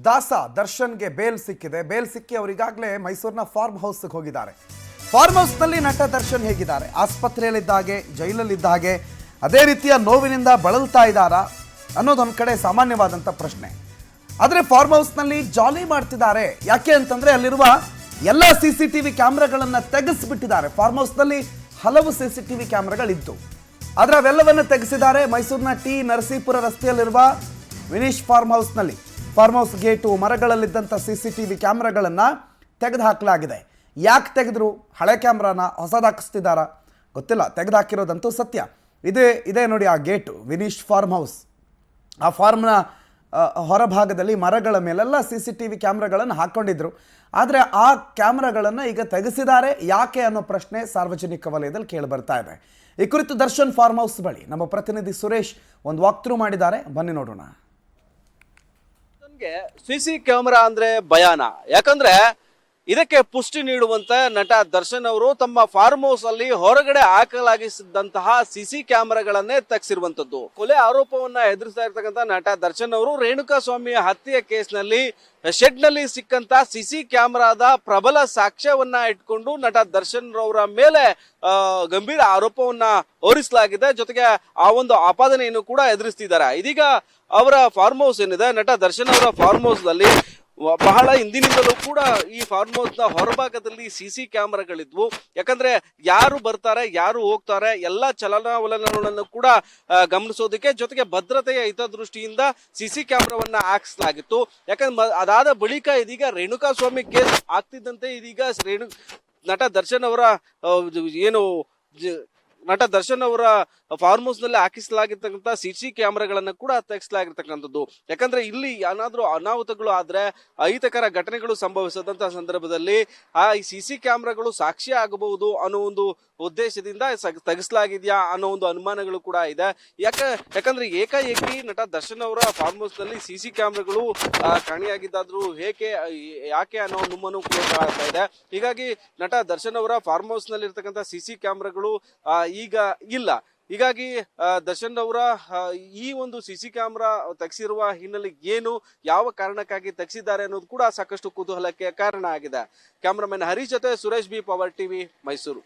ದಾಸ ದರ್ಶನ್ಗೆ ಬೇಲ್ ಸಿಕ್ಕಿದೆ. ಬೇಲ್ ಸಿಕ್ಕಿ ಅವರಿಗಾಗಲೇ ಮೈಸೂರಿನ ಫಾರ್ಮ್ ಹೌಸ್ಗೆ ಹೋಗಿದ್ದಾರೆ. ಫಾರ್ಮ್ ಹೌಸ್ನಲ್ಲಿ ನಟ ದರ್ಶನ್ ಹೇಗಿದ್ದಾರೆ? ಆಸ್ಪತ್ರೆಯಲ್ಲಿದ್ದ ಹಾಗೆ, ಜೈಲಲ್ಲಿದ್ದ ಹಾಗೆ, ಅದೇ ರೀತಿಯ ನೋವಿನಿಂದ ಬಳಲ್ತಾ ಇದ್ದಾರಾ ಅನ್ನೋದೊಂದು ಕಡೆ ಸಾಮಾನ್ಯವಾದಂಥ ಪ್ರಶ್ನೆ. ಆದರೆ ಫಾರ್ಮ್ ಹೌಸ್ನಲ್ಲಿ ಜಾಲಿ ಮಾಡ್ತಿದ್ದಾರೆ. ಯಾಕೆ ಅಂತಂದರೆ ಅಲ್ಲಿರುವ ಎಲ್ಲ CCTV ಕ್ಯಾಮ್ರಾಗಳನ್ನು ತೆಗೆಸಿಬಿಟ್ಟಿದ್ದಾರೆ. ಫಾರ್ಮ್ ಹೌಸ್ನಲ್ಲಿ ಹಲವು CCTV ಕ್ಯಾಮ್ರಾಗಳಿತ್ತು, ಆದರೆ ಅವೆಲ್ಲವನ್ನು ತೆಗೆಸಿದ್ದಾರೆ. ಮೈಸೂರಿನ ನರಸೀಪುರ ರಸ್ತೆಯಲ್ಲಿರುವ ವಿನೀಶ್ ಫಾರ್ಮ್ ಹೌಸ್ನಲ್ಲಿ ಫಾರ್ಮ್ ಹೌಸ್ ಗೇಟು, ಮರಗಳಲ್ಲಿದ್ದಂಥ CCTV ಕ್ಯಾಮ್ರಾಗಳನ್ನು ತೆಗೆದುಹಾಕಲಾಗಿದೆ. ಯಾಕೆ ತೆಗೆದ್ರು? ಹಳೆ ಕ್ಯಾಮ್ರಾನ ಹೊಸದಾಕಿಸ್ತಿದ್ದಾರಾ ಗೊತ್ತಿಲ್ಲ. ತೆಗೆದುಹಾಕಿರೋದಂತೂ ಸತ್ಯ. ಇದೇ ನೋಡಿ ಆ ಗೇಟು, ವಿನೀಶ್ ಫಾರ್ಮ್ ಹೌಸ್. ಆ ಫಾರ್ಮ್ನ ಹೊರಭಾಗದಲ್ಲಿ ಮರಗಳ ಮೇಲೆಲ್ಲ CCTV ಕ್ಯಾಮ್ರಾಗಳನ್ನು ಹಾಕ್ಕೊಂಡಿದ್ರು. ಆದರೆ ಆ ಕ್ಯಾಮ್ರಾಗಳನ್ನು ಈಗ ತೆಗೆಸಿದ್ದಾರೆ. ಯಾಕೆ ಅನ್ನೋ ಪ್ರಶ್ನೆ ಸಾರ್ವಜನಿಕ ವಲಯದಲ್ಲಿ ಕೇಳಿಬರ್ತಾ ಇದೆ. ಈ ಕುರಿತು ದರ್ಶನ್ ಫಾರ್ಮ್ ಹೌಸ್ ಬಳಿ ನಮ್ಮ ಪ್ರತಿನಿಧಿ ಸುರೇಶ್ ಒಂದು ವಾಕ್ ಥ್ರೂ ಮಾಡಿದ್ದಾರೆ. ಬನ್ನಿ ನೋಡೋಣ. CC ಕ್ಯಾಮೆರಾ ಅಂದ್ರೆ ಭಯಾನ. ಯಾಕಂದ್ರೆ ಇದಕ್ಕೆ ಪುಷ್ಟಿ ನೀಡುವಂತೆ ನಟ ದರ್ಶನ್ ಅವರು ತಮ್ಮ ಫಾರ್ಮ್ ಹೌಸ್ ಅಲ್ಲಿ ಹೊರಗಡೆ ಹಾಕಲಾಗಿಸಿದಂತಹ CC ಕ್ಯಾಮೆರಾಗಳನ್ನೇ ತೆಗೆಸಿರುವಂತದ್ದು. ಕೊಲೆ ಆರೋಪವನ್ನ ಎದುರಿಸ್ತಾ ಇರ್ತಕ್ಕಂಥ ನಟ ದರ್ಶನ್ ಅವರು ರೇಣುಕಾ ಸ್ವಾಮಿ ಹತ್ಯೆ ಕೇಸ್ನಲ್ಲಿ ಶೆಡ್ ನಲ್ಲಿ ಸಿಕ್ಕಂತ CC ಕ್ಯಾಮೆರಾದ ಪ್ರಬಲ ಸಾಕ್ಷ್ಯವನ್ನ ಇಟ್ಕೊಂಡು ನಟ ದರ್ಶನ್ ರವರ ಮೇಲೆ ಗಂಭೀರ ಆರೋಪವನ್ನ ಹೊರಿಸಲಾಗಿದೆ. ಜೊತೆಗೆ ಆ ಒಂದು ಆಪಾದನೆಯನ್ನು ಕೂಡ ಎದುರಿಸ್ತಿದ್ದಾರೆ. ಇದೀಗ ಅವರ ಫಾರ್ಮ್ ಹೌಸ್ ಏನಿದೆ, ನಟ ದರ್ಶನ್ ಅವರ ಫಾರ್ಮ್ ಹೌಸ್ ನಲ್ಲಿ ಬಹಳ ಹಿಂದಿನಿಂದಲೂ ಕೂಡ ಈ ಫಾರ್ಮ್ ಹೌಸ್ ನ ಹೊರಭಾಗದಲ್ಲಿ CC ಕ್ಯಾಮೆರಾಗಳಿದ್ವು. ಯಾಕಂದ್ರೆ ಯಾರು ಬರ್ತಾರೆ, ಯಾರು ಹೋಗ್ತಾರೆ, ಎಲ್ಲಾ ಚಲನವಲನಗಳನ್ನು ಕೂಡ ಗಮನಿಸೋದಕ್ಕೆ, ಜೊತೆಗೆ ಭದ್ರತೆಯ ಹಿತದೃಷ್ಟಿಯಿಂದ CC ಕ್ಯಾಮೆರಾವನ್ನ ಹಾಕಿಸಲಾಗಿತ್ತು. ಯಾಕಂದ್ರೆ ಅದಾದ ಬಳಿಕ ಇದೀಗ ರೇಣುಕಾ ಸ್ವಾಮಿ ಕೇಸ್ ಆಗ್ತಿದ್ದಂತೆ ಇದೀಗ ನಟ ದರ್ಶನ್ ಅವರ ನಟ ದರ್ಶನ್ ಅವರ ಫಾರ್ಮ್ ಹೌಸ್ ನಲ್ಲಿ ಹಾಕಿಸಲಾಗಿರ್ತಕ್ಕಂಥ CC ಕ್ಯಾಮೆರಾಗಳನ್ನು ಕೂಡ ತೆಗೆಸಲಾಗಿರ್ತಕ್ಕಂಥದ್ದು. ಯಾಕಂದ್ರೆ ಇಲ್ಲಿ ಏನಾದ್ರೂ ಅನಾಹುತಗಳು ಆದ್ರೆ, ಅಹಿತಕರ ಘಟನೆಗಳು ಸಂಭವಿಸದಂತ ಸಂದರ್ಭದಲ್ಲಿ ಆ CC ಕ್ಯಾಮೆರಾಗಳು ಸಾಕ್ಷಿ ಆಗಬಹುದು ಅನ್ನೋ ಒಂದು ಉದ್ದೇಶದಿಂದ ತೆಗೆಸಲಾಗಿದ್ಯಾ ಅನ್ನೋ ಒಂದು ಅನುಮಾನಗಳು ಕೂಡ ಇದೆ. ಯಾಕಂದ್ರೆ ಏಕಾಏಕಿ ನಟ ದರ್ಶನ್ ಅವರ ಫಾರ್ಮ್ ಹೌಸ್ ನಲ್ಲಿ CC ಕ್ಯಾಮೆರಾಗಳು ಕಾಣೆಯಾಗಿದ್ದಾದ್ರೂ ಯಾಕೆ ಅನ್ನೋ ಅನುಮಾನ ಕೂಡ ಆಗ್ತಾ ಇದೆ. ಹೀಗಾಗಿ ನಟ ದರ್ಶನ್ ಅವರ ಫಾರ್ಮ್ ಹೌಸ್ ನಲ್ಲಿ ಇರ್ತಕ್ಕಂಥ CC ಕ್ಯಾಮೆರಾಗಳು ಈಗ ಇಲ್ಲ. ಹೀಗಾಗಿ ದರ್ಶನ್ ಅವರ ಈ ಒಂದು CC ಕ್ಯಾಮೆರಾ ತೆಗೆಸಿರುವ ಹಿನ್ನೆಲೆ ಏನು, ಯಾವ ಕಾರಣಕ್ಕಾಗಿ ತೆಗೆಸಿದ್ದಾರೆ ಅನ್ನೋದು ಕೂಡ ಸಾಕಷ್ಟು ಕುತೂಹಲಕ್ಕೆ ಕಾರಣ ಆಗಿದೆ. ಕ್ಯಾಮರಾಮನ್ ಹರೀಶ್ ಜೊತೆ Suresh B, power TV, Mysuru.